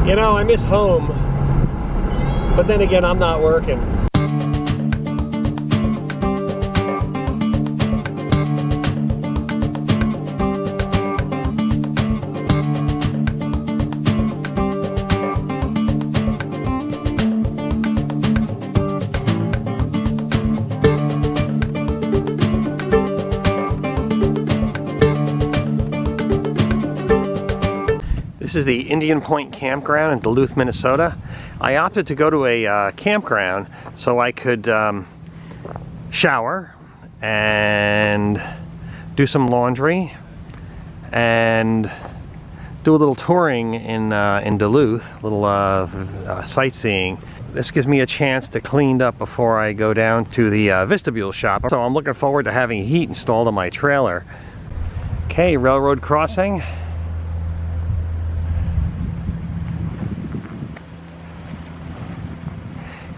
You know, I miss home, but then again, I'm not working. This is the Indian Point Campground in Duluth, Minnesota. I opted to go to a campground so I could shower and do some laundry and do a little touring in Duluth, a little sightseeing. This gives me a chance to clean up before I go down to the Vistabule shop. So I'm looking forward to having heat installed on my trailer. Okay, railroad crossing.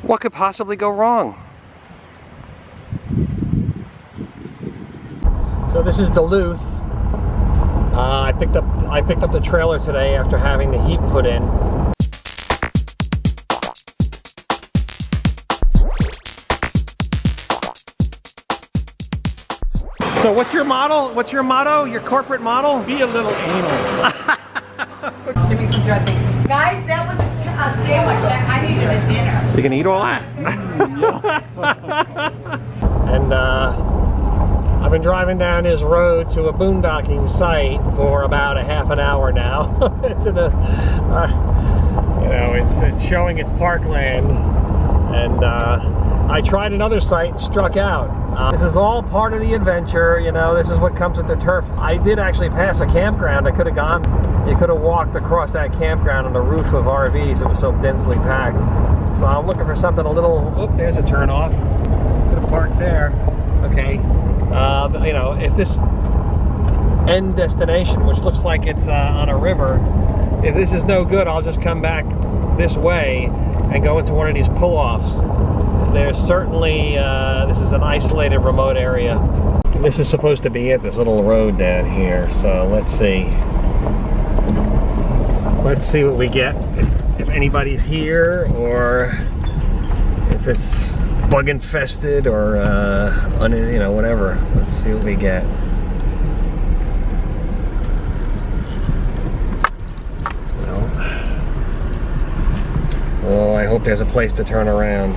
What could possibly go wrong? So this is Duluth. I picked up the trailer today after having the heat put in. So what's your model? What's your motto? Your corporate model? Be a little anal. Give me some dressing. Guys, that was a sandwich. I needed a dinner. You can eat all that? And I've been driving down this road to a boondocking site for about a half an hour now. It's in the, you know, it's showing its parkland, and I tried another site and struck out. This is all part of the adventure, you know. This is what comes with the turf. I did actually pass a campground. I could have gone. You could have walked across that campground on the roof of RVs. It was so densely packed. So I'm looking for something a little. Oh, there's a turn off. Could have parked there. Okay. You know, if this end destination, which looks like it's on a river, if this is no good, I'll just come back this way and go into one of these pull-offs. There's certainly, this is an isolated remote area. This is supposed to be it, this little road down here. So let's see. Let's see what we get. If anybody's here, or if it's bug infested, or you know, whatever. Let's see what we get. Well, I hope there's a place to turn around.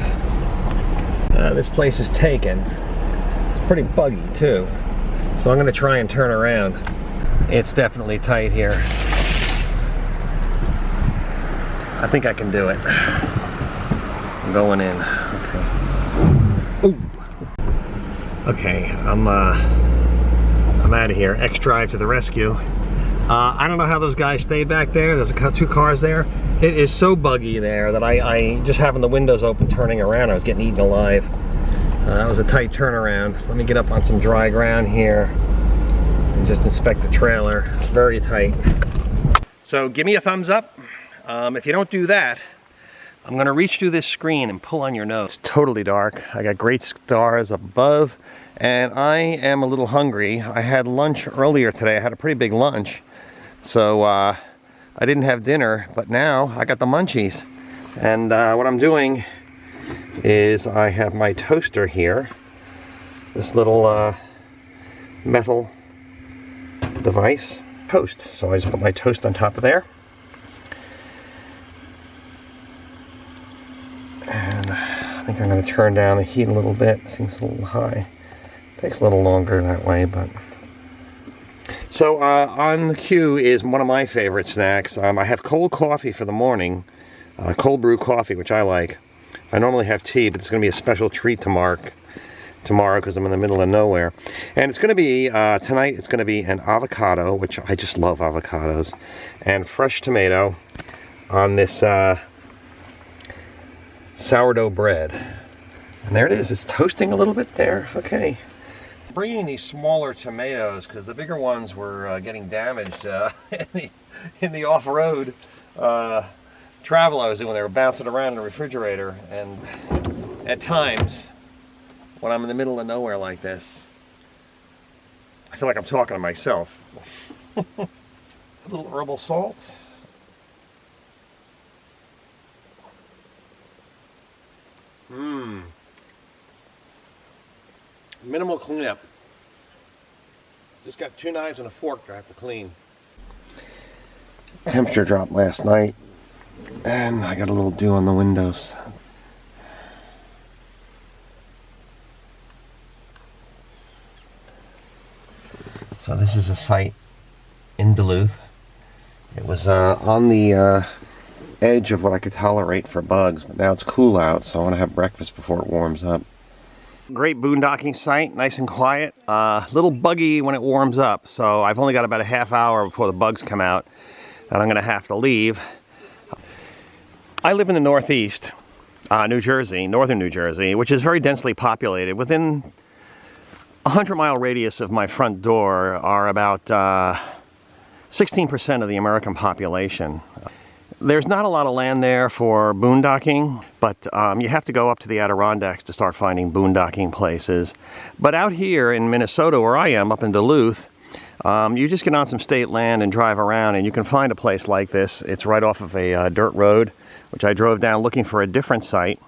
This place is taken. It's pretty buggy too. So I'm going to try and turn around. It's definitely tight here. I think I can do it. I'm going in. Okay. Ooh. Okay, I'm out of here. X Drive to the rescue. I don't know how those guys stayed back there. There's two cars there. It is so buggy there that I just having the windows open, turning around, I was getting eaten alive. That was a tight turnaround. Let me get up on some dry ground here and just inspect the trailer. It's very tight. So give me a thumbs up. If you don't do that, I'm gonna reach through this screen and pull on your nose. It's totally dark. I got great stars above, and I am a little hungry. I had lunch earlier today. I had a pretty big lunch. So I didn't have dinner, but now I got the munchies. And what I'm doing is I have my toaster here. This little metal device. Toast. So I just put my toast on top of there. And I think I'm going to turn down the heat a little bit. Seems a little high. Takes a little longer that way, but... So on the queue is one of my favorite snacks. I have cold coffee for the morning, cold brew coffee, which I like. I normally have tea, but it's going to be a special treat tomorrow because I'm in the middle of nowhere. And it's going to be, tonight it's going to be an avocado, which I just love avocados, and fresh tomato on this sourdough bread. And there it is. It's toasting a little bit there. Okay. Bringing these smaller tomatoes because the bigger ones were getting damaged in the off-road travel I was doing. They were bouncing around in the refrigerator, and at times when I'm in the middle of nowhere like this, I feel like I'm talking to myself. A little herbal salt. Minimal cleanup. Just got 2 knives and a fork I have to clean. Temperature dropped last night, and I got a little dew on the windows. So this is a site in Duluth. It was on the edge of what I could tolerate for bugs, but now it's cool out, so I want to have breakfast before it warms up. Great boondocking site, nice and quiet. Little buggy when it warms up, so I've only got about a half hour before the bugs come out, and I'm going to have to leave. I live in the Northeast, New Jersey, northern New Jersey, which is very densely populated. Within a 100-mile radius of my front door are about 16% of the American population. There's not a lot of land there for boondocking, but you have to go up to the Adirondacks to start finding boondocking places. But out here in Minnesota, where I am, up in Duluth, you just get on some state land and drive around, and you can find a place like this. It's right off of a dirt road, which I drove down looking for a different site.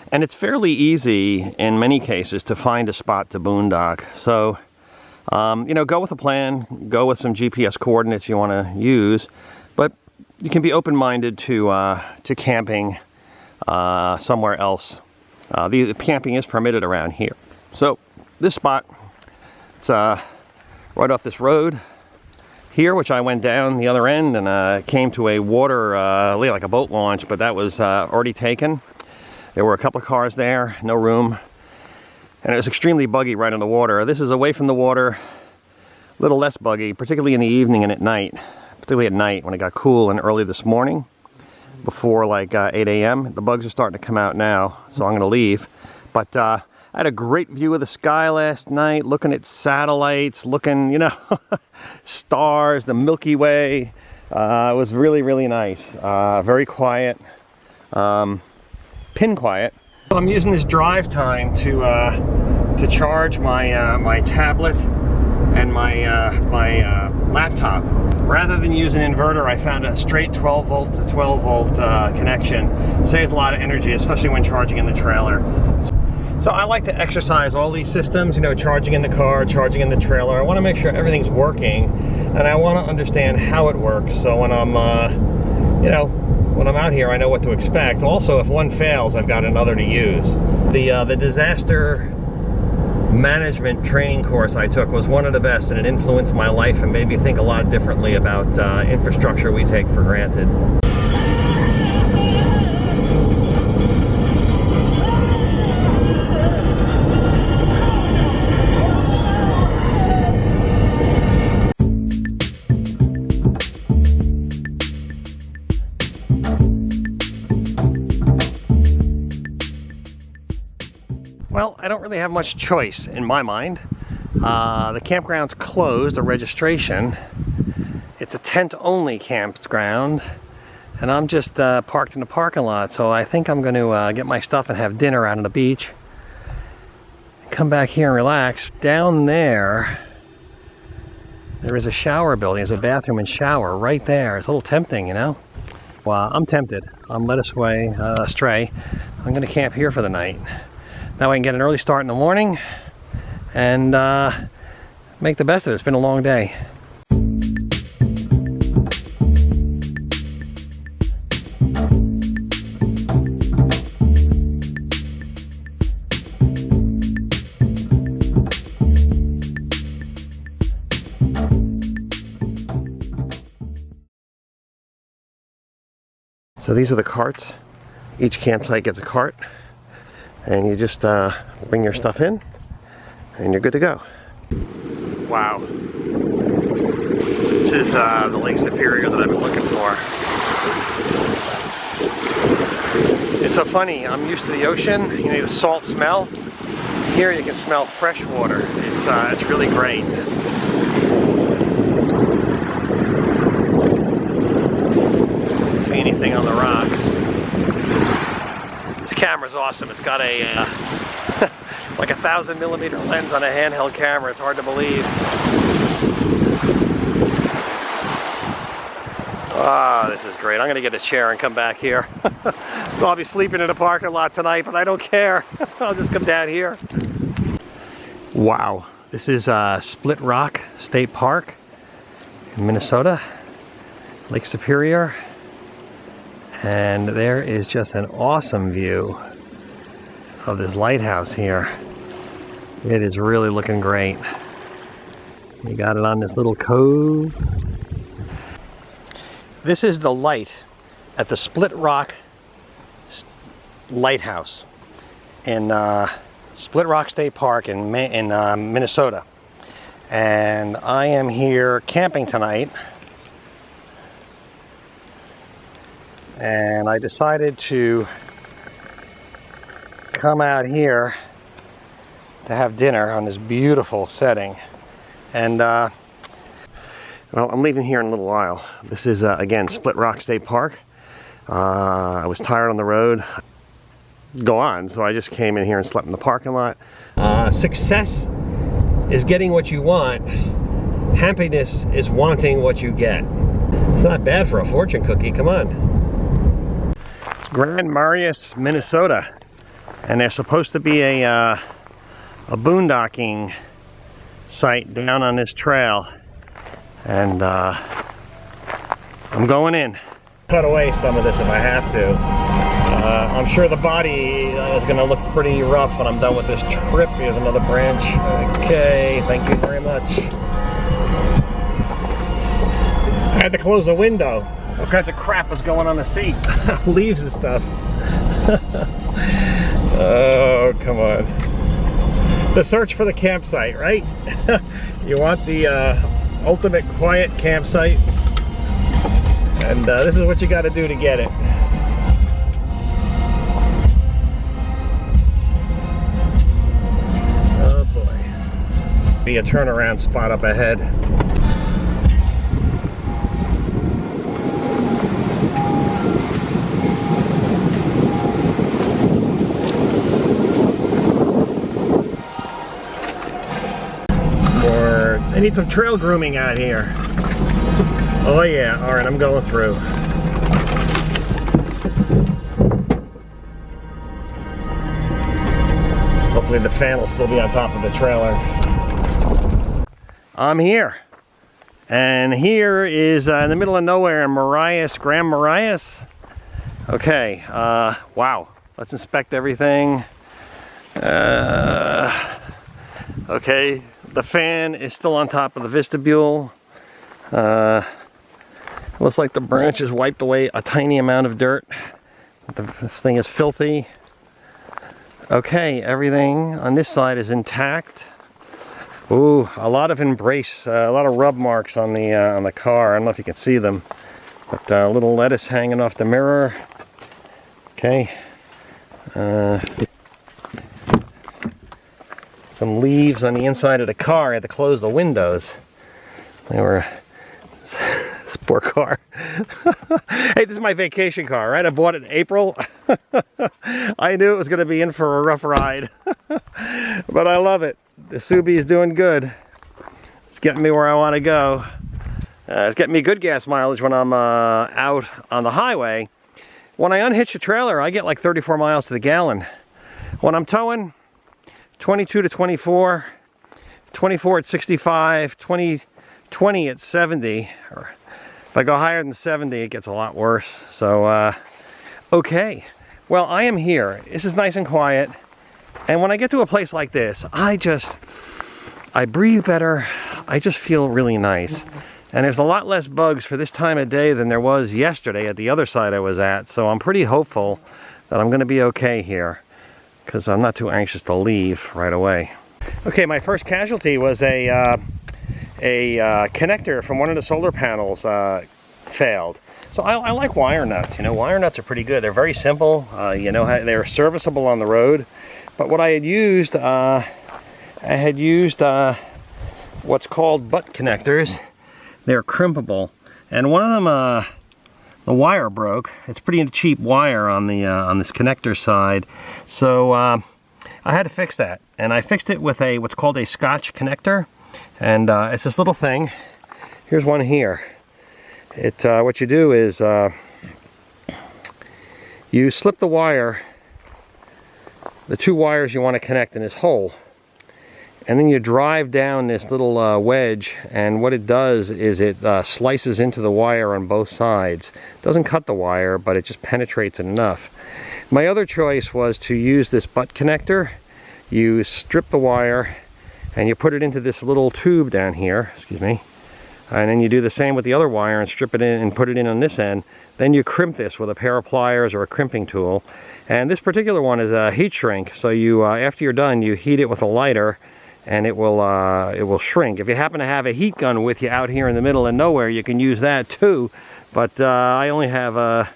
And it's fairly easy, in many cases, to find a spot to boondock. So, you know, go with a plan, go with some GPS coordinates you want to use, but you can be open-minded to camping somewhere else. The camping is permitted around here. So, this spot, it's right off this road here, which I went down the other end and came to a water, like a boat launch, but that was already taken. There were a couple of cars there, no room, and it was extremely buggy right on the water. This is away from the water, a little less buggy, particularly in the evening and at night, particularly at night when it got cool and early this morning, before like 8 a.m. The bugs are starting to come out now, so I'm going to leave. But I had a great view of the sky last night, looking at satellites, looking, you know, stars, the Milky Way. It was really, really nice, very quiet. Pin quiet. I'm using this drive time to charge my my tablet and my laptop. Rather than use an inverter, I found a straight 12 volt to 12 volt connection. Saves a lot of energy, especially when charging in the trailer. So I like to exercise all these systems, you know, charging in the car, charging in the trailer. I want to make sure everything's working, and I want to understand how it works. So when I'm, you know, when I'm out here, I know what to expect. Also, if one fails, I've got another to use. The disaster management training course I took was one of the best, and it influenced my life and made me think a lot differently about infrastructure we take for granted. Well, I don't really have much choice in my mind. The campground's closed, the registration. It's a tent-only campground, and I'm just parked in the parking lot, so I think I'm going to get my stuff and have dinner out on the beach. Come back here and relax. Down there is a shower building. There's a bathroom and shower right there. It's a little tempting, you know? Well, I'm tempted. I'm led astray. I'm going to camp here for the night. Now I can get an early start in the morning and make the best of it. It's been a long day. So these are the carts. Each campsite gets a cart. And you just bring your stuff in, and you're good to go. Wow. This is the Lake Superior that I've been looking for. It's so funny, I'm used to the ocean, you know, the salt smell. Here you can smell fresh water. It's really great. Don't see anything on the rocks. This camera's awesome. It's got a like a 1,000mm lens on a handheld camera. It's hard to believe. Ah, this is great. I'm gonna get a chair and come back here. So I'll be sleeping in a parking lot tonight, but I don't care. I'll just come down here. Wow, this is Split Rock State Park in Minnesota, Lake Superior, and there is just an awesome view of this lighthouse here. It is really looking great. You got it on this little cove. This is the light at the Split Rock Lighthouse in Split Rock State Park in Minnesota. And I am here camping tonight. And I decided to come out here to have dinner on this beautiful setting. And well, I'm leaving here in a little while. This is again Split Rock State Park. I was tired on the road. Go on, so I just came in here and slept in the parking lot. Success is getting what you want. Happiness is wanting what you get. It's not bad for a fortune cookie. Come on. It's Grand Marius, Minnesota, and there's supposed to be a boondocking site down on this trail, and I'm going in. Cut away some of this if I have to. I'm sure the body is going to look pretty rough when I'm done with this trip. Here's another branch. Okay, thank you very much. I had to close the window. All kinds of crap was going on the seat. Leaves and stuff. Oh, come on. The search for the campsite, right? You want the ultimate quiet campsite, and this is what you got to do to get it. Oh boy. Be a turnaround spot up ahead. I need some trail grooming out here. Oh yeah, all right, I'm going through. Hopefully the fan will still be on top of the trailer. I'm here. And here is in the middle of nowhere in Grand Marius. Okay, wow. Let's inspect everything. Okay. The fan is still on top of the vestibule. Looks like the branches wiped away a tiny amount of dirt. This thing is filthy. Okay, everything on this side is intact. Ooh, a lot of embrace, a lot of rub marks on the car. I don't know if you can see them, but a little lettuce hanging off the mirror. Okay. Some leaves on the inside of the car. I had to close the windows. They were this poor car. Hey, this is my vacation car, right? I bought it in April. I knew it was going to be in for a rough ride, but I love it. The Subi is doing good. It's getting me where I want to go. It's getting me good gas mileage when I'm out on the highway. When I unhitch the trailer, I get like 34 miles to the gallon. When I'm towing, 22 to 24, 24 at 65, 20 at 70. Or if I go higher than 70, it gets a lot worse. So, okay. Well, I am here. This is nice and quiet. And when I get to a place like this, I breathe better. I just feel really nice. And there's a lot less bugs for this time of day than there was yesterday at the other side I was at. So I'm pretty hopeful that I'm going to be okay here, because I'm not too anxious to leave right away. Okay, my first casualty was a connector from one of the solar panels failed. So I like wire nuts. You know, wire nuts are pretty good. They're very simple. You know, they're serviceable on the road. But what I had used, what's called butt connectors. They're crimpable, and one of them, the wire broke. It's pretty cheap wire on the on this connector side, so I had to fix that, and I fixed it with what's called a Scotch connector, and it's this little thing. Here's one here. What you do is you slip the wire, the two wires you want to connect in this hole, and then you drive down this little wedge, and what it does is it slices into the wire on both sides. Doesn't cut the wire, but it just penetrates it enough. My other choice was to use this butt connector. You strip the wire and you put it into this little tube down here, excuse me, and then you do the same with the other wire and strip it in and put it in on this end. Then you crimp this with a pair of pliers or a crimping tool. And this particular one is a heat shrink, so you after you're done, you heat it with a lighter and it will shrink. If you happen to have a heat gun with you out here in the middle of nowhere, you can use that too. But I only have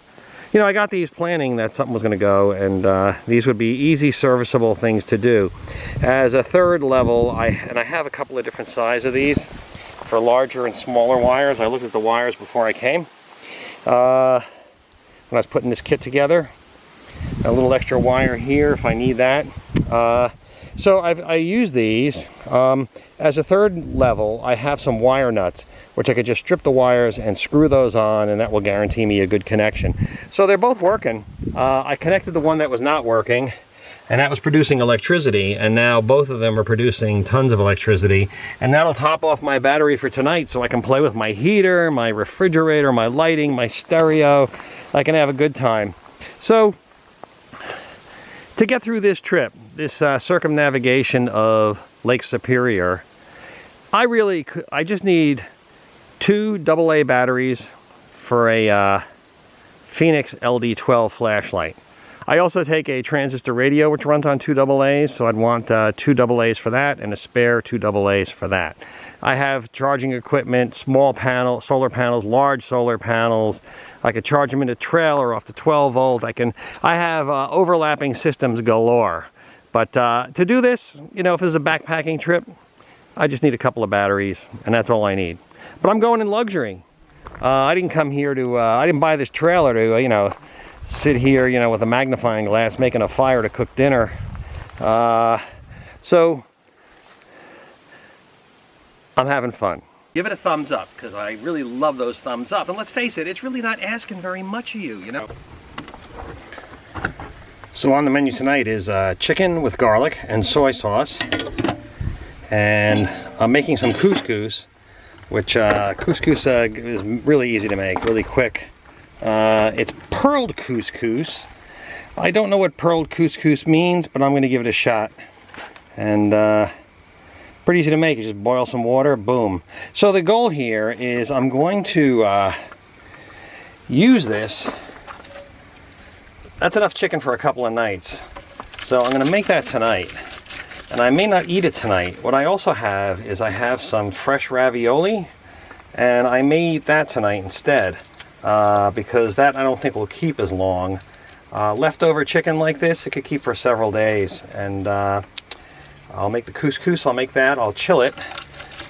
you know, I got these planning that something was going to go, and these would be easy serviceable things to do. As a third level, I have a couple of different sizes of these for larger and smaller wires. I looked at the wires before I came. When I was putting this kit together, a little extra wire here if I need that. So I use these. As a third level, I have some wire nuts, which I could just strip the wires and screw those on, and that will guarantee me a good connection. So they're both working. I connected the one that was not working, and that was producing electricity, and now both of them are producing tons of electricity, and that'll top off my battery for tonight so I can play with my heater, my refrigerator, my lighting, my stereo. I can have a good time. So to get through this trip, this circumnavigation of Lake Superior, I just need 2 AA batteries for a Phoenix LD12 flashlight. I also take a transistor radio which runs on 2 AA's, so I'd want 2 AA's for that and a spare 2 AA's for that. I have charging equipment, small panel, solar panels, large solar panels. I could charge them in a trailer off to 12 volt. I have overlapping systems galore. But to do this, you know, if it was a backpacking trip, I just need a couple of batteries, and that's all I need. But I'm going in luxury. I didn't come here to, I didn't buy this trailer to, you know, sit here, you know, with a magnifying glass making a fire to cook dinner. So I'm having fun. Give it a thumbs up, because I really love those thumbs up. And let's face it, it's really not asking very much of you, you know. So on the menu tonight is chicken with garlic and soy sauce. And I'm making some couscous, which couscous is really easy to make, really quick. It's pearled couscous. I don't know what pearled couscous means, but I'm going to give it a shot. And pretty easy to make. You just boil some water, boom. So the goal here is I'm going to use this. That's enough chicken for a couple of nights. So I'm going to make that tonight. And I may not eat it tonight. What I also have is I have some fresh ravioli, and I may eat that tonight instead, because that I don't think will keep as long. Leftover chicken like this, it could keep for several days. And I'll make the couscous, I'll make that, I'll chill it,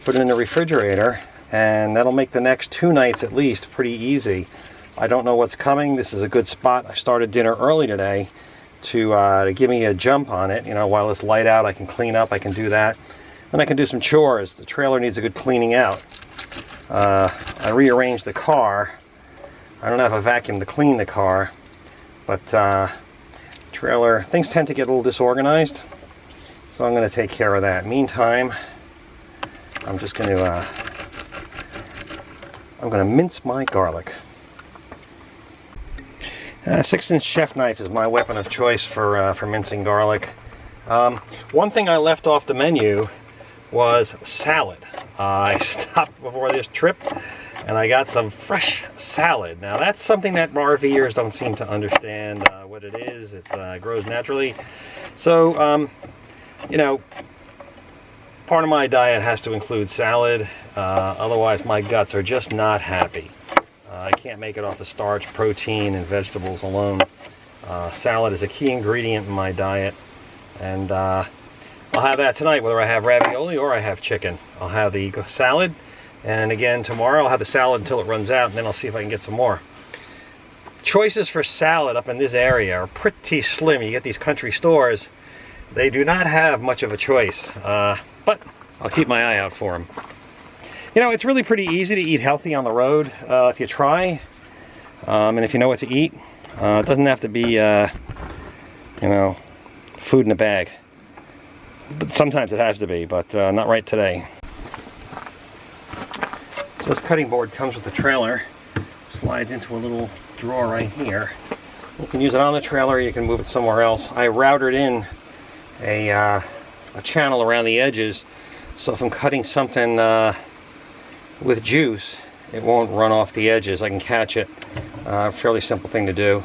put it in the refrigerator, and that'll make the next 2 nights at least pretty easy. I don't know what's coming. This is a good spot. I started dinner early today to give me a jump on it. You know, while it's light out, I can clean up, I can do that. Then I can do some chores. The trailer needs a good cleaning out. I rearranged the car. I don't have a vacuum to clean the car, but trailer, things tend to get a little disorganized, so I'm going to take care of that. Meantime, I'm just going to mince my garlic. 6-inch chef knife is my weapon of choice for mincing garlic. One thing I left off the menu was salad. I stopped before this trip and I got some fresh salad. Now that's something that RVers don't seem to understand what it is. It grows naturally. So, you know, part of my diet has to include salad. Otherwise my guts are just not happy. I can't make it off of starch, protein, and vegetables alone. Salad is a key ingredient in my diet, and I'll have that tonight, whether I have ravioli or I have chicken. I'll have the salad, and again tomorrow I'll have the salad until it runs out, and then I'll see if I can get some more. Choices for salad up in this area are pretty slim. You get these country stores, they do not have much of a choice, but I'll keep my eye out for them. You know, it's really pretty easy to eat healthy on the road if you try, and if you know what to eat. It doesn't have to be, you know, food in a bag. But sometimes it has to be, but not right today. So this cutting board comes with the trailer. Slides into a little drawer right here. You can use it on the trailer, you can move it somewhere else. I routed in a channel around the edges, so if I'm cutting something with juice, it won't run off the edges. I can catch it. Fairly simple thing to do.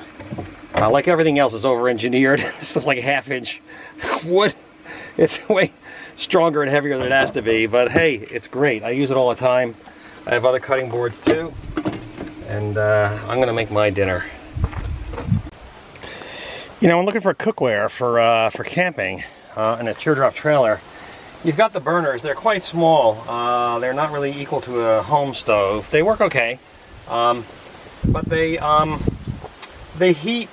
Like everything else is over-engineered. This is like a half-inch wood. It's way stronger and heavier than it has to be, but hey, it's great. I use it all the time. I have other cutting boards too, and I'm gonna make my dinner. You know, I'm looking for cookware for camping in a teardrop trailer. You've got the burners. They're quite small. They're not really equal to a home stove. They work okay, but they heat.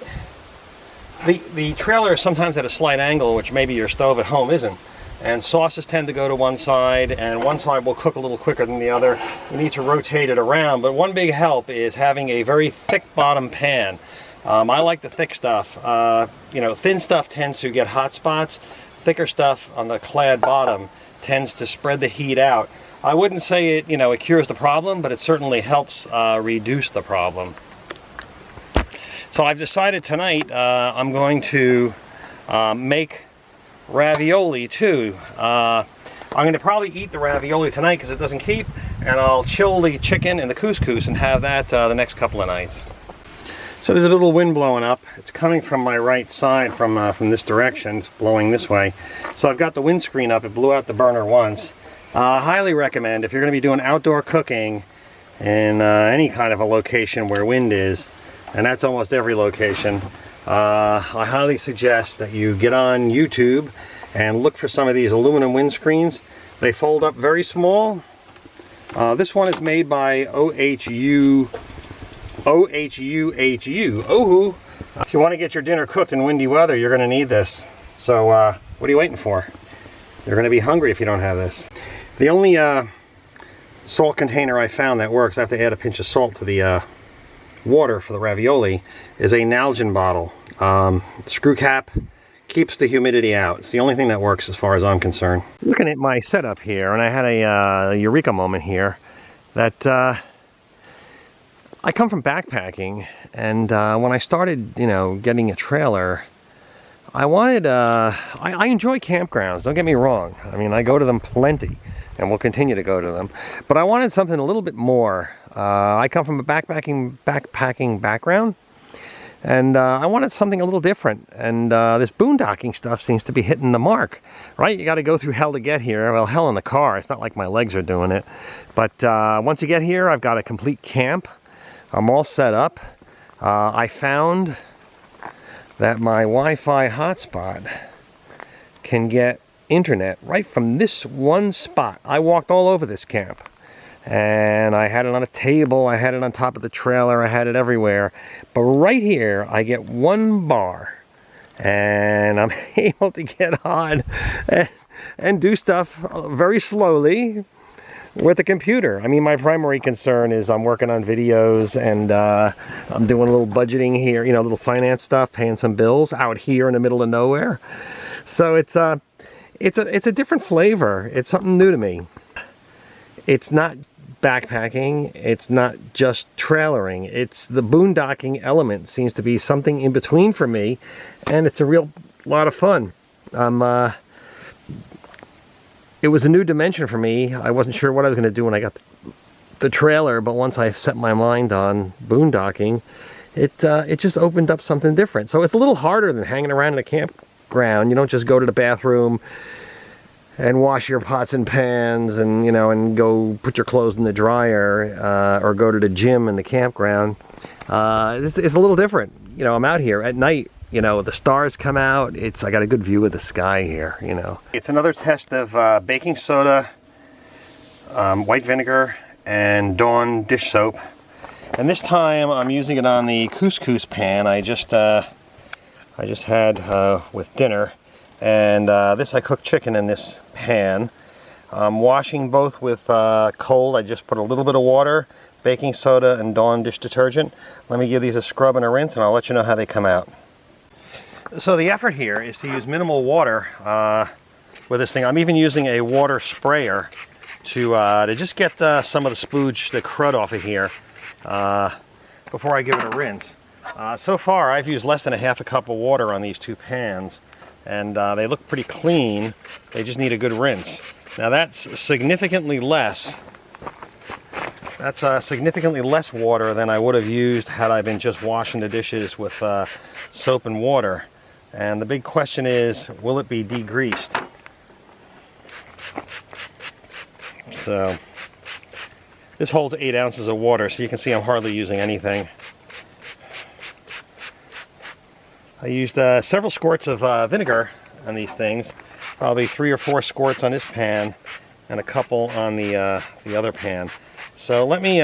The trailer is sometimes at a slight angle, which maybe your stove at home isn't. And sauces tend to go to one side, and one side will cook a little quicker than the other. You need to rotate it around, but one big help is having a very thick bottom pan. I like the thick stuff. You know, thin stuff tends to get hot spots. Thicker stuff on the clad bottom tends to spread the heat out. I wouldn't say it, you know, it cures the problem, but it certainly helps reduce the problem. So I've decided tonight I'm going to make ravioli too. I'm going to probably eat the ravioli tonight because it doesn't keep, and I'll chill the chicken and the couscous and have that the next couple of nights. So there's a little wind blowing up. It's coming from my right side from this direction. It's blowing this way. So I've got the windscreen up. It blew out the burner once. Highly recommend, if you're going to be doing outdoor cooking in any kind of a location where wind is, and that's almost every location, I highly suggest that you get on YouTube and look for some of these aluminum windscreens. They fold up very small. This one is made by OHU. If you want to get your dinner cooked in windy weather, you're going to need this. So what are you waiting for? You're going to be hungry if you don't have this. The only salt container I found that works, I have to add a pinch of salt to the water for the ravioli, is a Nalgene bottle. Screw cap keeps the humidity out. It's the only thing that works as far as I'm concerned. Looking at my setup here, and I had a eureka moment here that I come from backpacking, and when I started, you know, getting a trailer, I wanted, I enjoy campgrounds, don't get me wrong. I mean, I go to them plenty, and will continue to go to them. But I wanted something a little bit more. I come from a backpacking background, and I wanted something a little different. And this boondocking stuff seems to be hitting the mark, right? You got to go through hell to get here. Well, hell in the car. It's not like my legs are doing it. But once you get here, I've got a complete camp. I'm all set up. I found that my Wi-Fi hotspot can get internet right from this one spot. I walked all over this camp, and I had it on a table, I had it on top of the trailer, I had it everywhere. But right here, I get one bar, and I'm able to get on and do stuff very slowly with the computer. I mean, my primary concern is I'm working on videos, and I'm doing a little budgeting here, you know, a little finance stuff, paying some bills out here in the middle of nowhere. So it's a different flavor. It's something new to me. It's not backpacking. It's not just trailering. It's the boondocking element seems to be something in between for me, and it's a real lot of fun. It was a new dimension for me. I wasn't sure what I was going to do when I got the trailer, but once I set my mind on boondocking, it just opened up something different. So it's a little harder than hanging around in a campground. You don't just go to the bathroom and wash your pots and pans and, you know, and go put your clothes in the dryer, or go to the gym in the campground. It's a little different. You know, I'm out here at night. You know, the stars come out. I got a good view of the sky here, you know. It's another test of baking soda, white vinegar, and Dawn dish soap. And this time I'm using it on the couscous pan I just had with dinner. And this, I cooked chicken in this pan. I'm washing both with cold. I just put a little bit of water, baking soda, and Dawn dish detergent. Let me give these a scrub and a rinse, and I'll let you know how they come out. So the effort here is to use minimal water with this thing. I'm even using a water sprayer to just get some of the spooge, the crud off of here before I give it a rinse. So far, I've used less than a half a cup of water on these two pans, and they look pretty clean. They just need a good rinse. Now that's significantly less. That's significantly less water than I would have used had I been just washing the dishes with soap and water. And the big question is, will it be degreased? So this holds 8 ounces of water, so you can see I'm hardly using anything. I used several squirts of vinegar on these things, probably 3 or 4 squirts on this pan and a couple on the other pan. So let me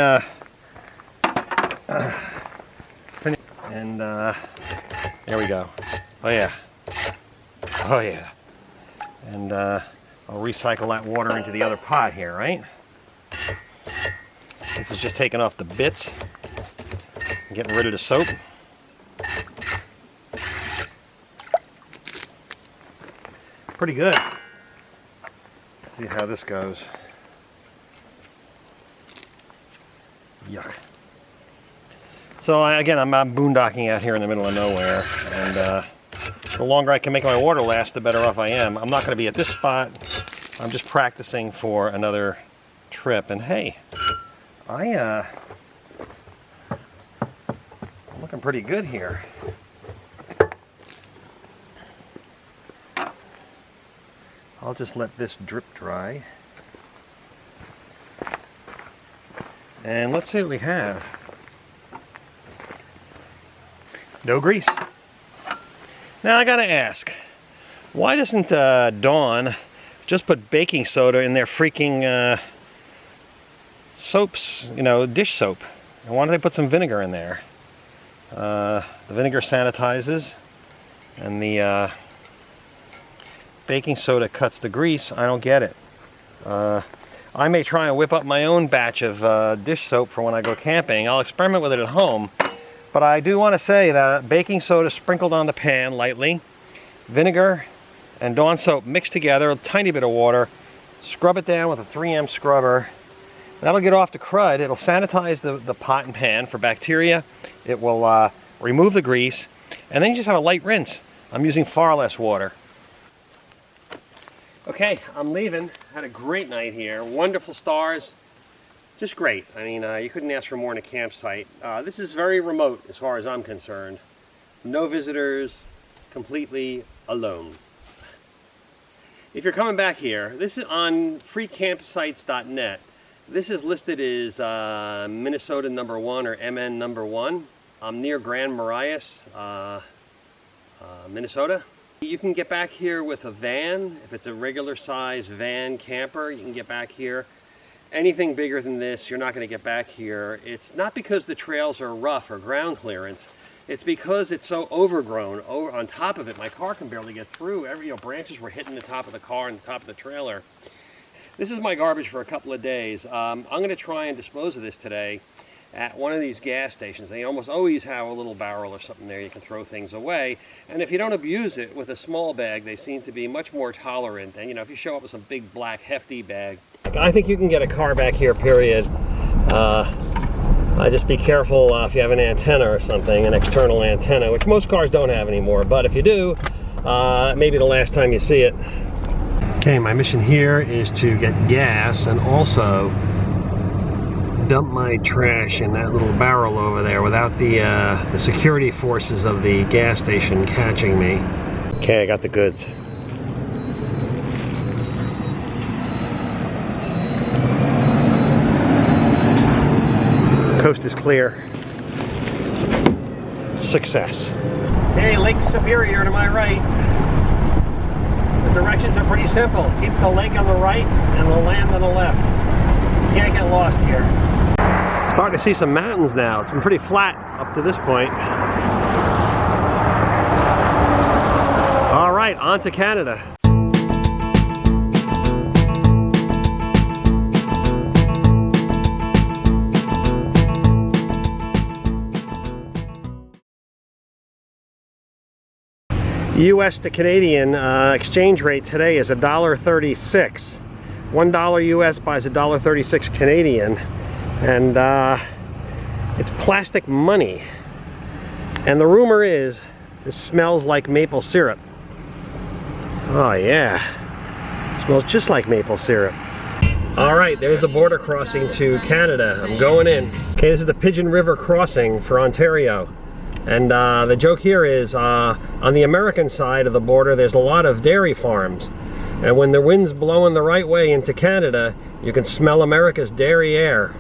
finish, and there we go. Oh yeah, oh yeah. And I'll recycle that water into the other pot here, right? This is just taking off the bits and getting rid of the soap. Pretty good. Let's see how this goes. Yuck. So again, I'm boondocking out here in the middle of nowhere, and the longer I can make my water last, the better off I am. I'm not going to be at this spot. I'm just practicing for another trip. And hey, I'm looking pretty good here. I'll just let this drip dry. And let's see what we have. No grease. Now I gotta ask, why doesn't Dawn just put baking soda in their freaking soaps, you know, dish soap? And why don't they put some vinegar in there? The vinegar sanitizes, and the baking soda cuts the grease. I don't get it. I may try and whip up my own batch of dish soap for when I go camping. I'll experiment with it at home. But I do want to say that baking soda sprinkled on the pan lightly, vinegar and Dawn soap mixed together, a tiny bit of water, scrub it down with a 3M scrubber. That'll get off the crud. It'll sanitize the pot and pan for bacteria. It will remove the grease, and then you just have a light rinse. I'm using far less water. Okay, I'm leaving. Had a great night here. Wonderful stars. Just great. I mean, you couldn't ask for more in a campsite. This is very remote as far as I'm concerned. No visitors, completely alone. If you're coming back here, this is on freecampsites.net. This is listed as Minnesota #1 or MN #1. I'm near Grand Marais, Minnesota. You can get back here with a van. If it's a regular size van camper, you can get back here. Anything bigger than this, you're not going to get back here. It's not because the trails are rough or ground clearance. It's because it's so overgrown. On top of it, my car can barely get through. Branches were hitting the top of the car and the top of the trailer. This is my garbage for a couple of days. I'm going to try and dispose of this today at one of these gas stations. They almost always have a little barrel or something there you can throw things away. And if you don't abuse it with a small bag, they seem to be much more tolerant. And if you show up with some big black hefty bag, I think you can get a car back here, period. Just be careful if you have an antenna or something, an external antenna, which most cars don't have anymore. But if you do, maybe the last time you see it. Okay, my mission here is to get gas and also dump my trash in that little barrel over there without the security forces of the gas station catching me. Okay, I got the goods. Coast is clear. Success. Hey, Lake Superior to my right. The directions are pretty simple. Keep the lake on the right and the land on the left. You can't get lost here. Starting to see some mountains now. It's been pretty flat up to this point. All right, on to Canada. US to Canadian exchange rate today is $1.36. $1 US buys $1.36 Canadian, and it's plastic money. And the rumor is this smells like maple syrup. Oh yeah, it smells just like maple syrup. All right, there's the border crossing to Canada. I'm going in. Okay, this is the Pigeon River crossing for Ontario. And the joke here is, on the American side of the border, there's a lot of dairy farms. And when the wind's blowing the right way into Canada, you can smell America's dairy air.